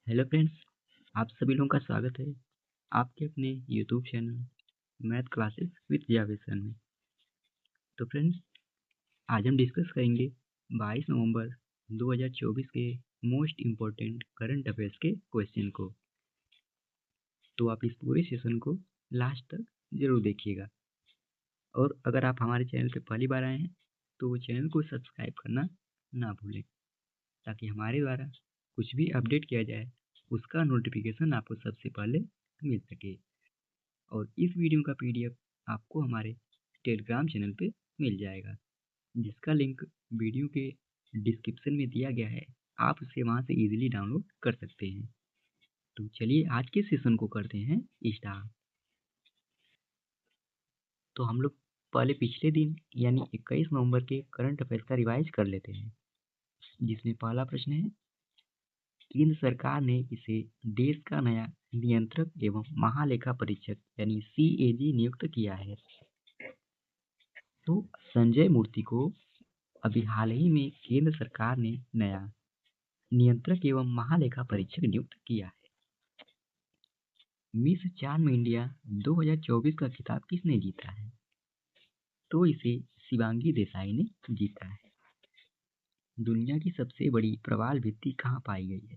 Hello friends, आप सभी लोगों का स्वागत है आपके अपने YouTube channel math classes with जावेसन में। तो फ्रेंड्स, आज हम डिस्कस करेंगे 22 नवंबर 2024 के मोस्ट इम्पोर्टेंट करंट अफेयर्स के क्वेश्चन को। तो आप इस पूरे सेशन को लास्ट तक ज़रूर देखिएगा। और अगर आप हमारे चैनल पर पहली बार आए हैं तो वो चैनल को सब्सक्राइब करना ना भूलें, ताकि हमारे द्वारा कुछ भी अपडेट किया जाए उसका नोटिफिकेशन आपको सबसे पहले मिल सके। और इस वीडियो का पीडीएफ आपको हमारे टेलीग्राम चैनल पे मिल जाएगा, जिसका लिंक वीडियो के डिस्क्रिप्शन में दिया गया है। आप उसे वहाँ से इजीली डाउनलोड कर सकते हैं। तो चलिए आज के सेशन को करते हैं स्टार्ट। तो हम लोग पहले पिछले दिन यानी 21 नवंबर के करंट अफेयर्स का रिवाइज कर लेते हैं, जिसमें पहला प्रश्न है, केंद्र सरकार ने इसे देश का नया नियंत्रक एवं महालेखा परीक्षक यानी CAG नियुक्त किया है। तो संजय मूर्ति को अभी हाल ही में केंद्र सरकार ने नया नियंत्रक एवं महालेखा परीक्षक नियुक्त किया है। मिस चार्म इंडिया 2024 का खिताब किसने जीता है? तो इसे शिवांगी देसाई ने जीता है। दुनिया की सबसे बड़ी प्रवाल भित्ति कहाँ पाई गई है?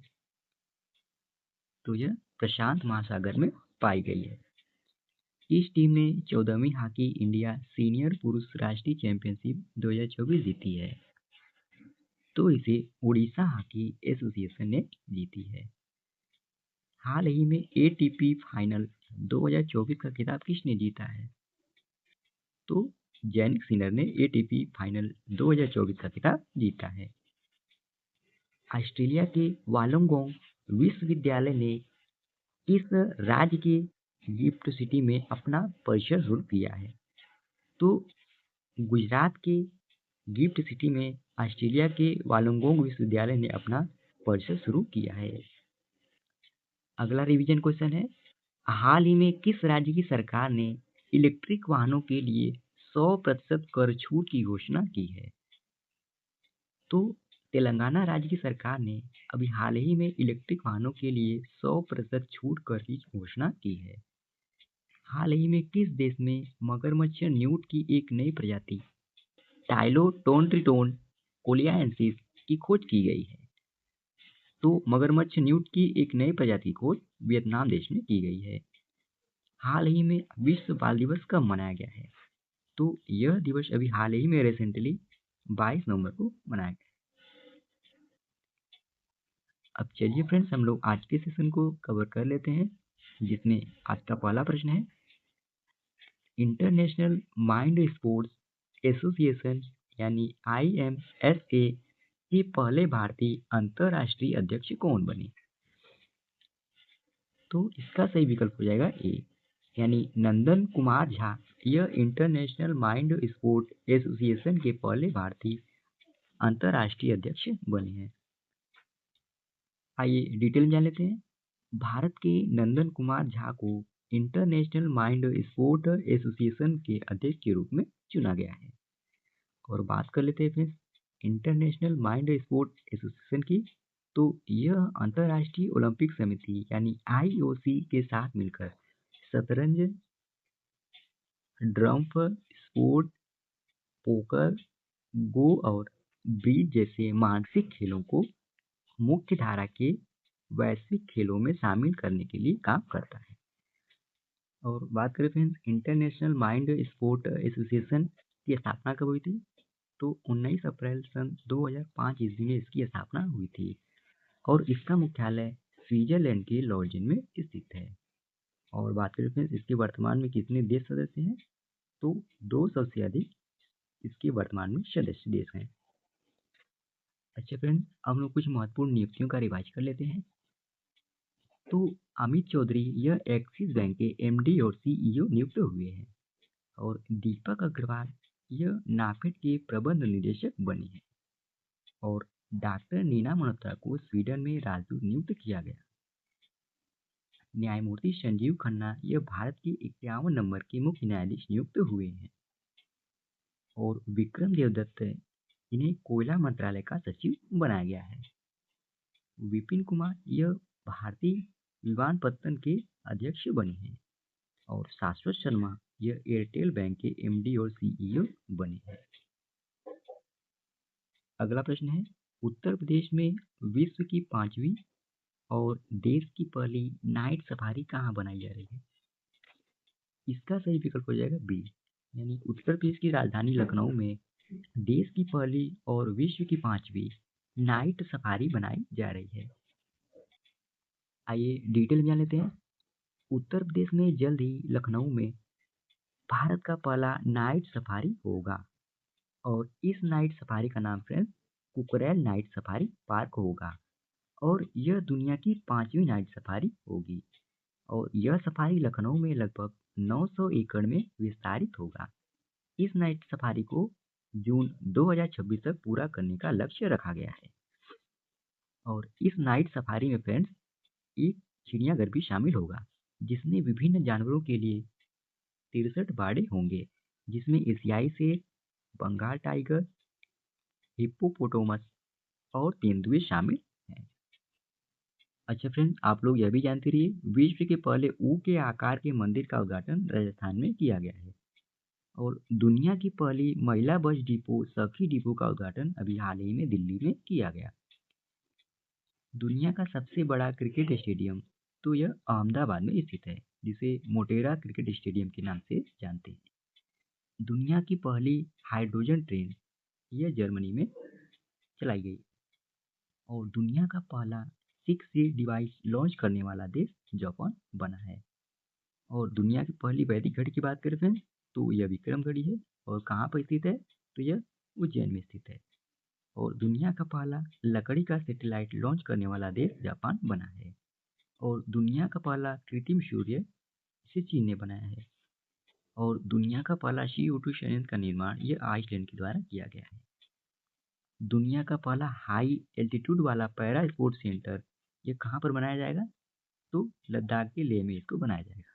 तो यह प्रशांत महासागर में पाई गई है। इस टीम ने 14वीं हॉकी इंडिया सीनियर पुरुष राष्ट्रीय चैंपियनशिप 2024 जीती है। तो इसे उड़ीसा हॉकी एसोसिएशन ने जीती है। हाल ही में ATP फाइनल 2024 का खिताब किसने जीता है? तो जैनिक सिनर ने ATP फाइनल 2024 का खिताब जीता है। ऑस्ट्रेलिया के वालोंगोंग विश्वविद्यालय ने किस राज्य के गिफ्ट सिटी में अपना परिसर शुरू किया है? तो गुजरात के गिफ्ट सिटी में ऑस्ट्रेलिया के वालोंगोंग विश्वविद्यालय ने अपना परिसर शुरू किया है। अगला रिवीजन क्वेश्चन है, हाल ही में किस राज्य की सरकार ने इलेक्ट्रिक वाहनों के लिए 100% कर छूट की घोषणा की है? तो तेलंगाना राज्य की सरकार ने अभी हाल ही में इलेक्ट्रिक वाहनों के लिए 100% छूट कर की घोषणा की है। हाल ही में किस देश में मगरमच्छ न्यूट की एक नई प्रजाति टाइलोडोंट्रिटोन कोलियाएंसिस की खोज की गई है? तो मगरमच्छ न्यूट की एक नई प्रजाति खोज वियतनाम देश में की गई है। हाल ही में विश्व बाल दिवस कब मनाया गया है? तो यह दिवस अभी हाल ही में रिसेंटली 22 नवंबर को मनाया गया। अब चलिए फ्रेंड्स, हम लोग आज के सेशन को कवर कर लेते हैं, जिसमें आज का पहला प्रश्न है, इंटरनेशनल माइंड स्पोर्ट्स एसोसिएशन यानी IMSA के पहले भारतीय अंतरराष्ट्रीय अध्यक्ष कौन बने? तो इसका सही विकल्प हो जाएगा ए, यानी नंदन कुमार झा। यह इंटरनेशनल माइंड स्पोर्ट एसोसिएशन के पहले भारतीय अंतरराष्ट्रीय अध्यक्ष बने हैं। आइए डिटेल में जान लेते हैं। भारत के नंदन कुमार झा को इंटरनेशनल माइंड स्पोर्ट एसोसिएशन के अध्यक्ष के रूप में चुना गया है। और बात कर लेते हैं friends international mind sport association की। तो यह अंतर्राष्ट्रीय ओलंपिक समिति यानी IOC के साथ मिलकर शतरंज, ड्रम्प, स्पोर्ट, पोकर, गो और ब्रिज जैसे मानसिक खेलों को मुख्य धारा के वैश्विक खेलों में शामिल करने के लिए काम करता है। और बात करें friends international mind sport association की स्थापना कब हुई थी? तो 19 अप्रैल सन 2005 ईस्वी में इसकी स्थापना हुई थी और इसका मुख्यालय स्विट्जरलैंड के लॉर्जिन में स्थित है। और बात करें फ्रेंड्स इसके वर्तमान में कितने देश सदस्य हैं? तो 200 से अधिक इसके वर्तमान में सदस्य देश हैं। अच्छा फ्रेंड्स, हम लोग कुछ महत्वपूर्ण नियुक्तियों का रिवाइज कर लेते हैं। तो अमित चौधरी यह एक्सिस बैंक के MD और CEO नियुक्त हुए हैं। और दीपक अग्रवाल यह नाफेड के प्रबंध निदेशक बने हैं। और डॉक्टर नीना मल्होत्रा को स्वीडन में राजदूत नियुक्त किया गया। न्यायमूर्ति संजीव खन्ना यह भारत के 51 नंबर के मुख्य न्यायाधीश नियुक्त हुए हैं। और विक्रम देवदत्त इन्हें कोयला मंत्रालय का सचिव बनाया गया है। विपिन कुमार यह भारतीय विमानपत्तन के अध्यक्ष बने हैं। और शाश्वत शर्मा यह एयरटेल बैंक के एमडी और सीईओ बने हैं। अगला प्रश्न है, उत्तर प्रदेश में विश्व की 5वीं और देश की पहली नाइट सफारी कहाँ बनाई जा रही है? इसका सही विकल्प हो जाएगा बी, यानी उत्तर प्रदेश की राजधानी लखनऊ में देश की पहली और विश्व की 5वीं नाइट सफारी बनाई जा रही है। आइए डिटेल में जान लेते हैं। उत्तर प्रदेश में जल्द ही लखनऊ में भारत का पहला नाइट सफारी होगा और इस नाइट सफारी का नाम friends Kukrail night safari park होगा और यह दुनिया की 5वीं नाइट सफारी होगी और यह सफारी लखनऊ में लगभग 900 एकड़ में विस्तारित होगा। इस नाइट सफारी को जून 2026 तक पूरा करने का लक्ष्य रखा गया है। और इस नाइट सफारी में फ्रेंड्स एक चिड़ियाघर भी शामिल होगा जिसमें विभिन्न जानवरों के लिए 63 बाड़े होंगे, जिसमें एशियाई शेर, बंगाल टाइगर, हिप्पोपोटामस और तेंदुए शामिल हैं। अच्छा फ्रेंड्स, आप लोग यह भी जानते रहिए, विश्व के पहले ऊ के आकार के मंदिर का उद्घाटन राजस्थान में किया गया है और दुनिया की पहली महिला बस डिपो सखी डिपो का उद्घाटन अभी हाल ही में दिल्ली में किया गया। दुनिया का सबसे बड़ा क्रिकेट स्टेडियम तो यह अहमदाबाद में स्थित है, जिसे मोटेरा क्रिकेट स्टेडियम के नाम से जानते हैं। दुनिया की पहली हाइड्रोजन ट्रेन यह जर्मनी में चलाई गई और दुनिया का पहला 6G डिवाइस लॉन्च करने वाला देश जापान बना है। और दुनिया की पहली वैदिक घड़ी की बात करें फ्रेंड्स, तो यह विक्रम घड़ी है और कहाँ पर स्थित है, तो यह उज्जैन में स्थित है। और दुनिया का पहला लकड़ी का सैटेलाइट लॉन्च करने वाला देश जापान बना है और दुनिया का पहला कृत्रिम सूर्य इसे चीन ने बनाया है और दुनिया का पहला CO2 संयंत्र का निर्माण यह आइसलैंड के द्वारा किया गया है। दुनिया का पहला हाई एल्टीट्यूड वाला पैरा स्पोर्ट्स सेंटर ये कहाँ पर बनाया जाएगा, तो लद्दाख के लेह में इसको बनाया जाएगा।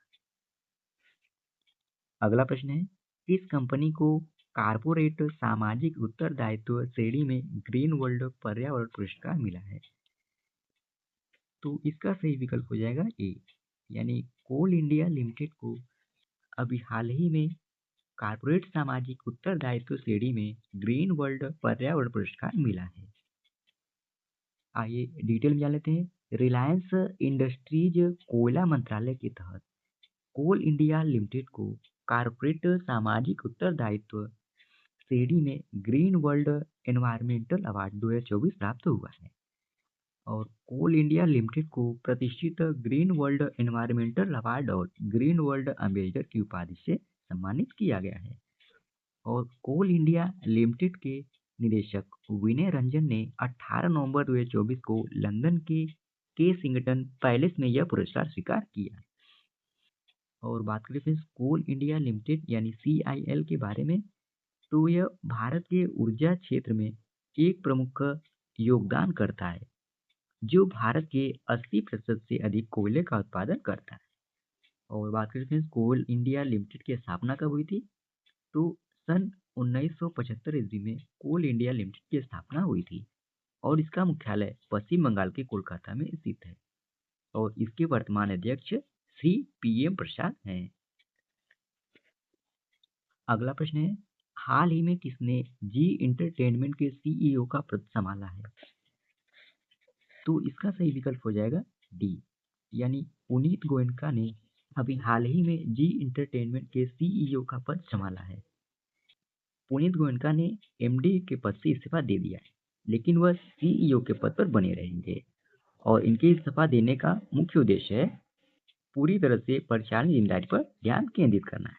अगला प्रश्न है, किस कंपनी को कारपोरेट सामाजिक उत्तरदायित्व श्रेणी में ग्रीन वर्ल्ड पर्यावरण पुरस्कार मिला है? तो इसका सही विकल्प हो जाएगा ए, यानी कोल इंडिया लिमिटेड को अभी हाल ही में कारपोरेट सामाजिक उत्तरदायित्व श्रेणी में ग्रीन वर्ल्ड पर्यावरण पुरस्कार मिला है। आइए डिटेल में जान लेते हैं। रिलायंस इंडस्ट्रीज कोयला मंत्रालय के तहत कोल इंडिया लिमिटेड को कारपोरेट सामाजिक उत्तरदायित्व श्रेणी में ग्रीन वर्ल्ड एनवायरमेंटल अवार्ड 2024 प्राप्त हुआ है और कोल इंडिया लिमिटेड को प्रतिष्ठित ग्रीन वर्ल्ड एनवायरमेंटल अवार्ड और ग्रीन वर्ल्ड एम्बेसडर की उपाधि से सम्मानित किया गया है। और कोल इंडिया लिमिटेड के निदेशक विनय रंजन ने 18 नवंबर 2024 को लंदन के केसिंगटन पैलेस में यह पुरस्कार स्वीकार किया। और बात करें फ्रेंड्स कोल इंडिया लिमिटेड यानी CIL के बारे में, तो यह भारत के ऊर्जा क्षेत्र में एक प्रमुख योगदान करता है जो भारत के 80% से अधिक कोयले का उत्पादन करता है। और बात करें फ्रेंड्स कोल इंडिया लिमिटेड की स्थापना कब हुई थी, तो सन 1975 ईस्वी में कोल इंडिया लिमिटेड की स्थापना हुई थी और इसका मुख्यालय पश्चिम बंगाल के कोलकाता में स्थित है और इसके वर्तमान अध्यक्ष श्री PM प्रसाद हैं। अगला प्रश्न है, हाल ही में किसने जी इंटरटेनमेंट के CEO का पद संभाला है? तो इसका सही विकल्प हो जाएगा डी, यानी पुनीत गोयनका ने अभी हाल ही में जी इंटरटेनमेंट के CEO का पद संभाला है। पुनीत गोयनका ने MD के पद से इस्तीफा दे दिया है, लेकिन वह CEO के पद पर बने रहेंगे और इनके इस्तीफा देने का मुख्य उद्देश्य है पूरी तरह से परिचालन जिम्मेदारी पर ध्यान केंद्रित करना है।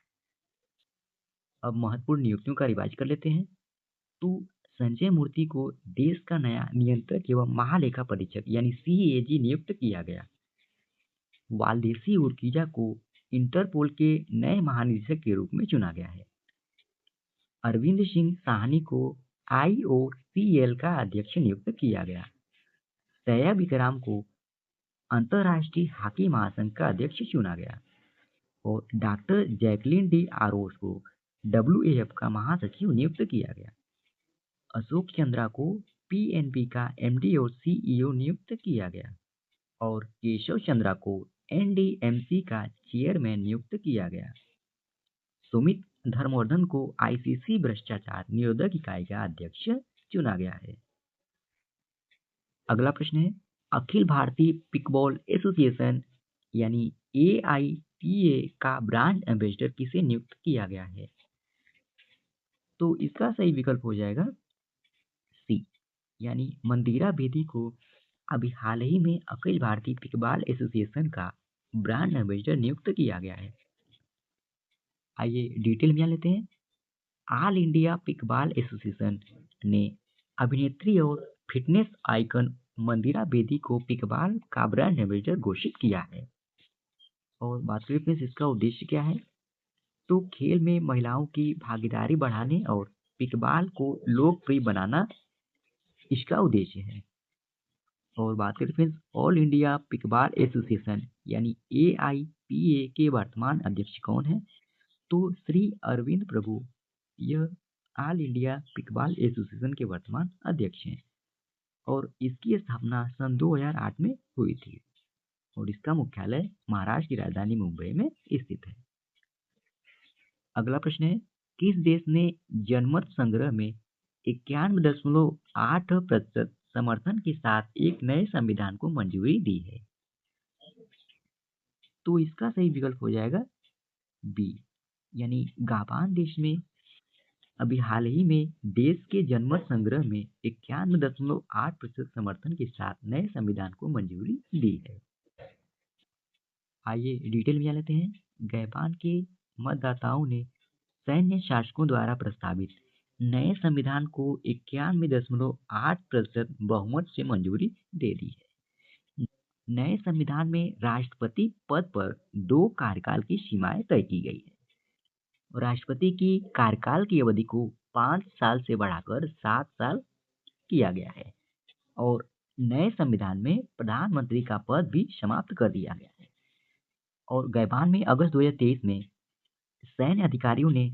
अब महत्वपूर्ण नियुक्तियों का रिवाज कर लेते हैं। तो संजय मूर्ति को देश का नया नियंत्रक एवं महालेखा परीक्षक यानी CAG नियुक्त किया गया। वाल्देसी उर्किजा को इंटरपोल के नए महानिदेशक के रूप में चुना गया है। अरविंद सिंह साहनी को IOCL का अध्यक्ष नियुक्त किया गया। सया विक्राम को अंतर्राष्ट्रीय हॉकी महासंघ का अध्यक्ष चुना गया और डॉक्टर जैकलिन डी आरोस को WAF का महासचिव नियुक्त किया गया। अशोक चंद्रा को PNB का MD और CEO नियुक्त किया गया। और केशव चंद्रा को एनडीएमसी का चेयरमैन नियुक्त किया गया। सुमित धर्मवर्धन को आईसीसी भ्रष्टाचार निरोधक इकाई का अध्यक्ष चुना गया है। अगला प्रश्न है, अखिल भारतीय पिकबॉल एसोसिएशन यानी एआईपीए का ब्रांड एम्बेसडर किसे नियुक्त किया गया है? तो इसका सही विकल्प हो जाएगा सी, यानी मंदिरा बेदी को अभी हाल ही में अखिल भारतीय पिकबॉल एसोसिएशन का ब्रांड एम्बेसडर नियुक्त किया गया है। आइए डिटेल में जान लेते हैं। ऑल इंडिया पिकबॉल एसोसिएशन ने अभिनेत्री और फिटनेस आइकन मंदिरा बेदी को पिकबॉल का ब्रांड एम्बेसडर घोषित किया है। और बात करें फ्रेंड्स इसका उद्देश्य क्या है, तो खेल में महिलाओं की भागीदारी बढ़ाने और पिकबॉल को लोकप्रिय बनाना इसका उद्देश्य है। और बात करें फ्रेंड्स ऑल इंडिया पिकबॉल एसोसिएशन यानी एआईपीए के वर्तमान अध्यक्ष कौन है? तो श्री अरविंद प्रभु यह ऑल इंडिया पिकबॉल एसोसिएशन के वर्तमान अध्यक्ष हैं और इसकी स्थापना सन 2008 में हुई थी और इसका मुख्यालय महाराष्ट्र की राजधानी मुंबई में स्थित है। अगला प्रश्न है, किस देश ने जनमत संग्रह में 91.8% समर्थन के साथ एक नए संविधान को मंजूरी दी है? तो इसका सही विकल्प हो जाएगा बी, यानी गाबान देश में अभी हाल ही में देश के जनमत संग्रह में 91.8% समर्थन के साथ नए संविधान को मंजूरी दी है। आइए डिटेल में जान लेते हैं। गैबान के मतदाताओं ने सैन्य शासकों द्वारा प्रस्तावित नए संविधान को 91.8% बहुमत से मंजूरी दे दी है। नए संविधान में राष्ट्रपति पद पर 2 कार्यकाल की सीमाएं तय की गई है। राष्ट्रपति की कार्यकाल की अवधि को 5 साल से बढ़ाकर 7 साल किया गया है और नए संविधान में प्रधानमंत्री का पद भी समाप्त कर दिया गया है। और गैबान में अगस्त 2023 में सैन्य अधिकारियों ने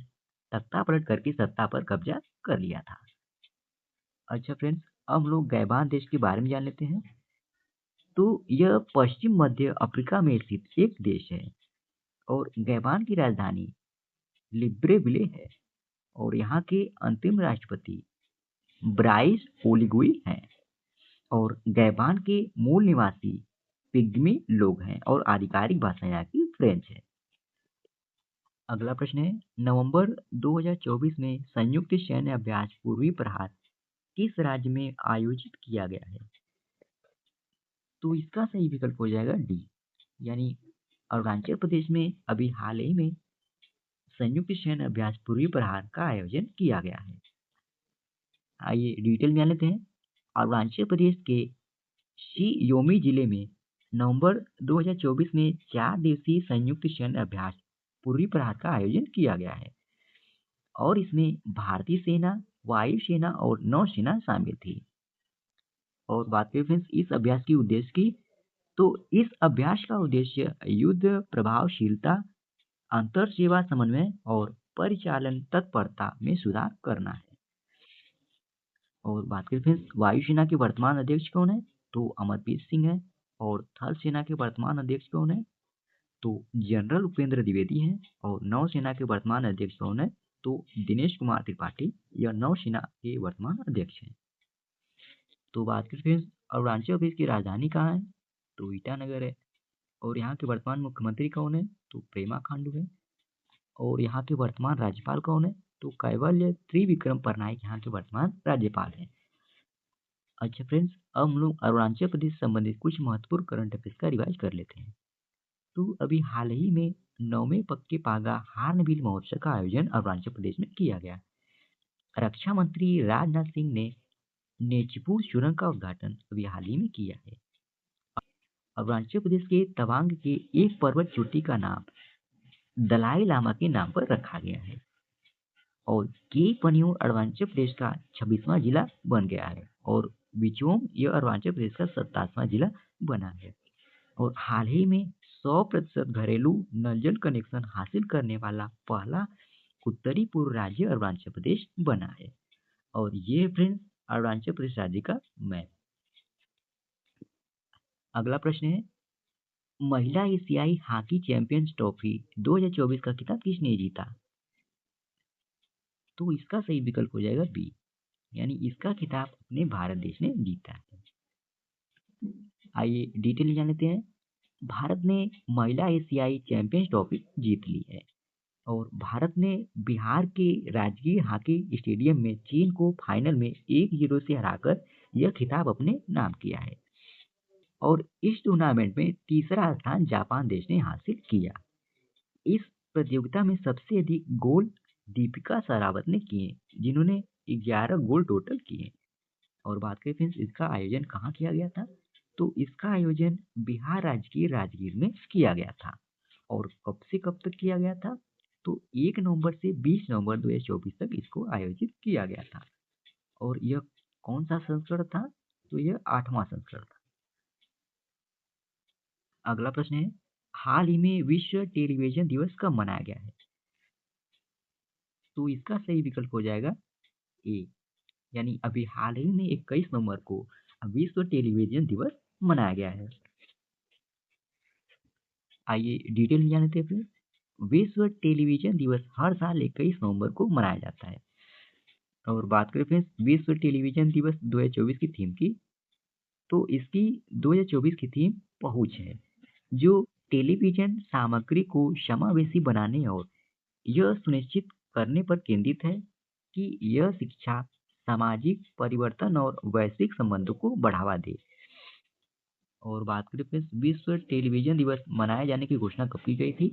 तख्ता पलट करके सत्ता पर कब्जा कर लिया था। अच्छा फ्रेंड्स, अब हम लोग गैबान देश के बारे में जान लेते हैं। तो यह पश्चिम मध्य अफ्रीका में स्थित एक देश है और गैबान की राजधानी लिब्रेविले है और यहाँ के अंतिम राष्ट्रपति ब्राइस ओलीगुई हैं और गैबान के मूल निवासी पिग्मी लोग हैं और आधिकारिक भाषा यहाँ की फ्रेंच है। अगला प्रश्न है, नवंबर 2024 में संयुक्त सैन्य अभ्यास पूर्वी प्रहार किस राज्य में आयोजित किया गया है? तो इसका सही विकल्प हो जाएगा डी, यानी अरुणाचल प्रदेश में अभी हाल ही में संयुक्त सैन्य अभ्यास पूर्वी प्रहार का आयोजन किया गया है। आइए डिटेल में जान लेते हैं। अरुणाचल प्रदेश के शी योमी जिले में नवंबर 2024 में 4 दिवसीय संयुक्त सैन्य अभ्यास पूर्वी प्रहार का आयोजन किया गया है और इसमें भारतीय सेना, वायुसेना और नौसेना शामिल थी। और बात करें फ्रेंड्स इस अभ्यास की उद्देश्य की, तो इस अभ्यास का उद्देश्य युद्ध प्रभावशीलता, अंतर सेवा समन्वय और परिचालन तत्परता में सुधार करना है। और बात करें फ्रेंड्स वायुसेना के वर्तमान अध्यक्ष कौन है? तो अमरप्रीत सिंह है। और थल सेना के वर्तमान अध्यक्ष कौन है? तो जनरल उपेंद्र द्विवेदी हैं। और नौसेना के वर्तमान अध्यक्ष कौन है? तो दिनेश कुमार त्रिपाठी यह नौसेना के वर्तमान अध्यक्ष हैं। तो बात करें फ्रेंड्स अरुणाचल प्रदेश की राजधानी कहाँ है? तो ईटानगर है। और यहाँ के वर्तमान मुख्यमंत्री कौन है? तो पेमा खांडू है। और यहाँ के वर्तमान राज्यपाल कौन है? तो कैवल्य त्रिविक्रम पटनायक यहाँ के वर्तमान राज्यपाल हैं। अच्छा फ्रेंड्स, अब हम लोग अरुणाचल प्रदेश से संबंधित कुछ महत्वपूर्ण करंट अफेयर्स का रिवाइज कर लेते हैं। तो अभी हाल ही में 9वें पक्के पागा हार्नबिल महोत्सव का आयोजन अरुणाचल प्रदेश में किया गया। रक्षा मंत्री राजनाथ सिंह ने नेचीपुर सुरंग का उद्घाटन अभी हाल ही में किया है। अरुणाचल प्रदेश के तवांग के एक पर्वत चोटी का नाम दलाई लामा के नाम पर रखा गया है। और के पनियोर अरुणाचल प्रदेश का 26वां जिला बन गया है और बिचोम यह अरुणाचल प्रदेश का 27वां जिला बना है। और हाल ही में 100% घरेलू नल जल कनेक्शन हासिल करने वाला पहला उत्तरी पूर्व राज्य अरुणाचल प्रदेश बना है। और ये फ्रेंड्स अरुणाचल प्रदेश राज्य का मैप। अगला प्रश्न है, महिला एशियाई हॉकी चैंपियंस ट्रॉफी 2024 का खिताब किसने जीता? तो इसका सही विकल्प हो जाएगा बी, यानी इसका खिताब अपने भारत देश ने जीता है। आइए डिटेल जान लेते हैं। भारत ने महिला एशियाई चैंपियंस ट्रॉफी जीत ली है और भारत ने बिहार के राजगीर हॉकी स्टेडियम में चीन को फाइनल में 1-0 से हराकर यह खिताब अपने नाम किया है और इस टूर्नामेंट में तीसरा स्थान जापान देश ने हासिल किया। इस प्रतियोगिता में सबसे अधिक गोल दीपिका सरावत ने किए, जिन्होंने 11 गोल टोटल किए। और बात करें फ्रेंड्स, इसका आयोजन कहाँ किया गया था? तो इसका आयोजन बिहार राज्य के राजगीर में किया गया था। और कब से कब तक किया गया था? तो 1 नवंबर से 20 नवंबर 2024 तक इसको आयोजित किया गया था। और यह कौन सा संस्करण था? तो यह 8वां संस्करण था। अगला प्रश्न है, हाल ही में विश्व टेलीविजन दिवस कब मनाया गया है? तो इसका सही विकल्प हो जाएगा ए, यानी अभी हाल ही में 21 नवंबर को विश्व टेलीविजन दिवस मनाया गया है। आइए डिटेल जान लेते हैं फिर। विश्व टेलीविजन दिवस हर साल 21 नवंबर को मनाया जाता है। और बात करें फ्रेंड्स विश्व टेलीविजन दिवस 2024 की थीम की, तो इसकी 2024 की थीम पहुंच है, जो टेलीविजन सामग्री को समावेशी बनाने और यह सुनिश्चित करने पर केंद्रित है कि यह शिक्षा, सामाजिक परिवर्तन और वैश्विक संबंधों को बढ़ावा दे। और बात करें फ्रेंड्स विश्व टेलीविजन दिवस मनाए जाने की घोषणा कब की गई थी?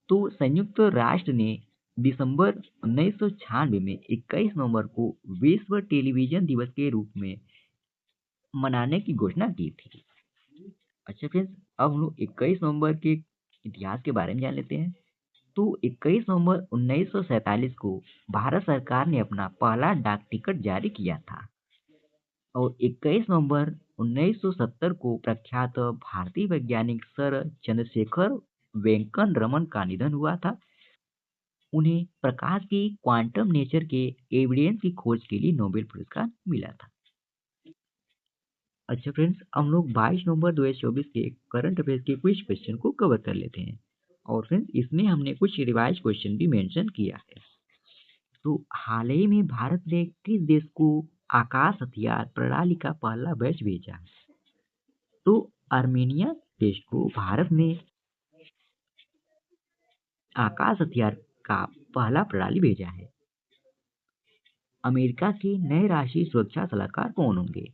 तो संयुक्त राष्ट्र ने दिसंबर 1996 में 21 नवंबर को विश्व टेलीविजन दिवस के रूप में मनाने की घोषणा की थी। अच्छा फ्रेंड्स, अब हम लोग 21 नवंबर के इतिहास के बारे में जान लेते हैं। तो 21 नवंबर 1947 को भारत सरकार ने अपना पहला डाक टिकट जारी किया था और 21 नवंबर 1970 को प्रख्यात भारतीय वैज्ञानिक सर चंद्रशेखर वेंकट रमन का निधन हुआ था। उन्हें प्रकाश की क्वांटम नेचर के एविडेंस की खोज के लिए नोबेल पुरस्कार मिला था। अच्छा फ्रेंड्स, हम लोग 22 नवंबर 2024 के करंट अफेयर्स के कुछ क्वेश्चन को कवर कर लेते हैं और फ्रेंड्स इसमें हमने कुछ रिवाइज क्वेश्चन भी मेंशन किया है। तो हाल ही में भारत ने किस देश को आकाश हथियार प्रणाली का पहला बैच भेजा? तो आर्मेनिया देश को भारत ने आकाश हथियार का पहला प्रणाली भेजा है। अमेरिका के नए राष्ट्रीय सुरक्षा सलाहकार कौन होंगे?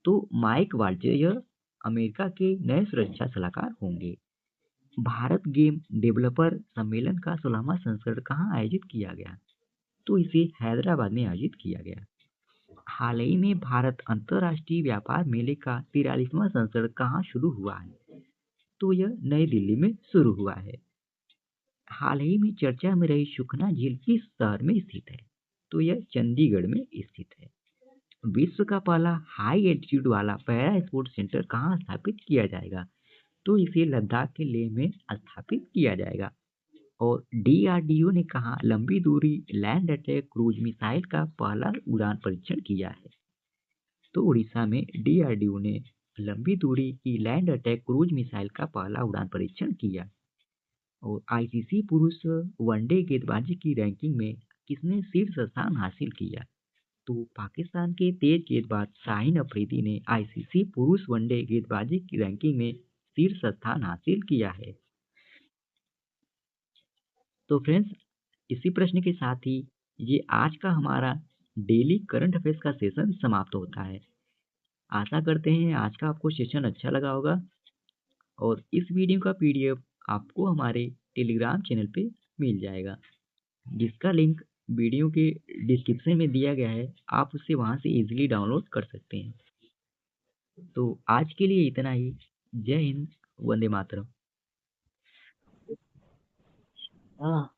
तो माइक वाल्ज़ यह अमेरिका के नए सुरक्षा सलाहकार होंगे। भारत गेम डेवलपर सम्मेलन का 16वां संस्करण कहाँ आयोजित किया गया? तो इसे हैदराबाद में आयोजित किया गया। हाल ही में भारत अंतर्राष्ट्रीय व्यापार मेले का 43वां संस्करण कहाँ शुरू हुआ है? तो यह नई दिल्ली में शुरू हुआ है। हाल ही में चर्चा में रही सुखना झील किस शहर में स्थित है? तो यह चंडीगढ़ में स्थित है। विश्व का पहला हाई एल्टीट्यूड वाला पैरा स्पोर्ट्स सेंटर कहाँ स्थापित किया जाएगा? तो इसे लद्दाख के लेह में स्थापित किया जाएगा। और डीआरडीओ ने कहा लंबी दूरी लैंड अटैक क्रूज मिसाइल का पहला उड़ान परीक्षण किया है? तो उड़ीसा में डीआरडीओ ने लंबी दूरी की लैंड अटैक क्रूज मिसाइल का पहला उड़ान परीक्षण किया। और आईसीसी पुरुष वनडे गेंदबाजी की रैंकिंग में किसने शीर्ष स्थान हासिल किया? तो पाकिस्तान के तेज गेंदबाज शाहीन अफरीदी ने आईसीसी पुरुष वनडे गेंदबाजी की रैंकिंग में शीर्ष स्थान हासिल किया है। तो फ्रेंड्स, इसी प्रश्न के साथ ही ये आज का हमारा डेली करंट अफेयर्स का सेशन समाप्त होता है। आशा करते हैं आज का आपको सेशन अच्छा लगा होगा और इस वीडियो का पीडीएफ आपको हमारे टेलीग्राम चैनल पे मिल जाएगा, जिसका लिंक वीडियो के डिस्क्रिप्शन में दिया गया है। आप उसे वहाँ से इजीली डाउनलोड कर सकते हैं। तो आज के लिए इतना ही। जय हिंद, वंदे मातरम। हाँ।